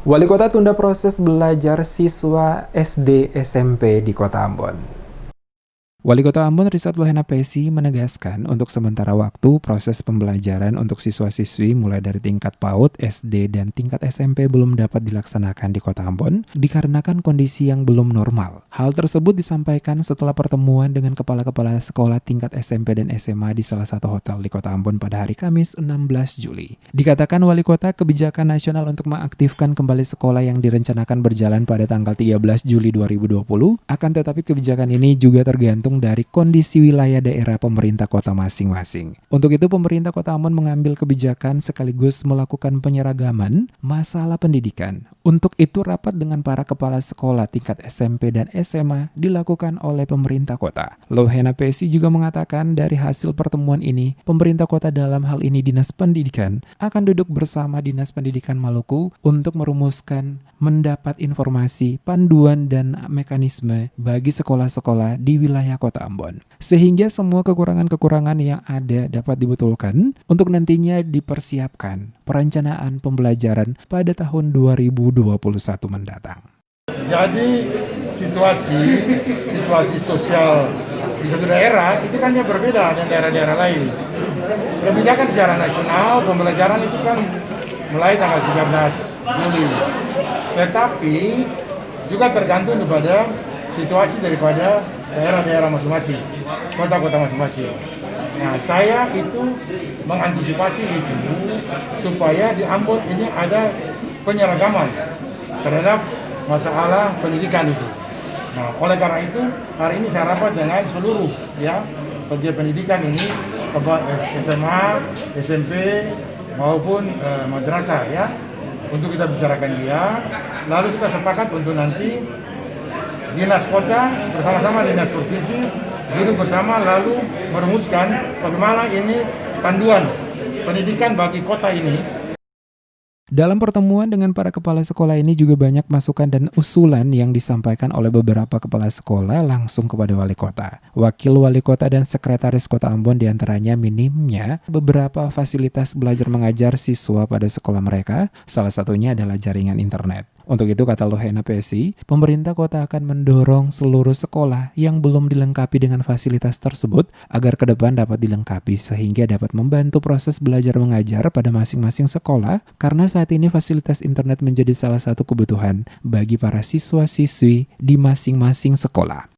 Wali Kota tunda proses belajar siswa SD SMP di Kota Ambon. Wali Kota Ambon Richard Lohena Pesi menegaskan untuk sementara waktu proses pembelajaran untuk siswa-siswi mulai dari tingkat PAUD, SD, dan tingkat SMP belum dapat dilaksanakan di Kota Ambon dikarenakan kondisi yang belum normal. Hal tersebut disampaikan setelah pertemuan dengan kepala-kepala sekolah tingkat SMP dan SMA di salah satu hotel di Kota Ambon pada hari Kamis 16 Juli. Dikatakan Wali Kota kebijakan nasional untuk mengaktifkan kembali sekolah yang direncanakan berjalan pada tanggal 13 Juli 2020, akan tetapi kebijakan ini juga tergantung dari kondisi wilayah daerah pemerintah kota masing-masing. Untuk itu, pemerintah Kota Ambon mengambil kebijakan sekaligus melakukan penyeragaman masalah pendidikan. Untuk itu, rapat dengan para kepala sekolah tingkat SMP dan SMA dilakukan oleh pemerintah kota. Lohena Pesi juga mengatakan dari hasil pertemuan ini, pemerintah kota dalam hal ini Dinas Pendidikan akan duduk bersama Dinas Pendidikan Maluku untuk merumuskan mendapat informasi, panduan, dan mekanisme bagi sekolah-sekolah di wilayah Kota Ambon. Sehingga semua kekurangan-kekurangan yang ada dapat dibetulkan untuk nantinya dipersiapkan perencanaan pembelajaran pada tahun 2021 mendatang. Jadi situasi sosial di satu daerah itu kan yang berbeda dengan daerah-daerah lain. Kebijakan secara nasional pembelajaran itu kan mulai tanggal 13 Juli. Tetapi juga tergantung kepada situasi daripada daerah-daerah masing-masing, kota-kota masing-masing. Nah, saya itu mengantisipasi itu supaya di Ambon ini ada penyeragaman terhadap masalah pendidikan itu. Nah, oleh karena itu hari ini saya rapat dengan seluruh pegiat pendidikan ini, SMA, SMP maupun madrasah untuk kita bicarakan dia. Lalu kita sepakat untuk nanti Dinas Kota bersama-sama Dinas Provinsi duduk bersama lalu merumuskan bagaimana ini panduan pendidikan bagi kota ini. Dalam pertemuan dengan para kepala sekolah ini juga banyak masukan dan usulan yang disampaikan oleh beberapa kepala sekolah langsung kepada wali kota. Wakil wali kota dan sekretaris Kota Ambon diantaranya minimnya beberapa fasilitas belajar mengajar siswa pada sekolah mereka, salah satunya adalah jaringan internet. Untuk itu, kata Lohena Pesi, pemerintah kota akan mendorong seluruh sekolah yang belum dilengkapi dengan fasilitas tersebut agar ke depan dapat dilengkapi sehingga dapat membantu proses belajar mengajar pada masing-masing sekolah karena saat ini fasilitas internet menjadi salah satu kebutuhan bagi para siswa-siswi di masing-masing sekolah.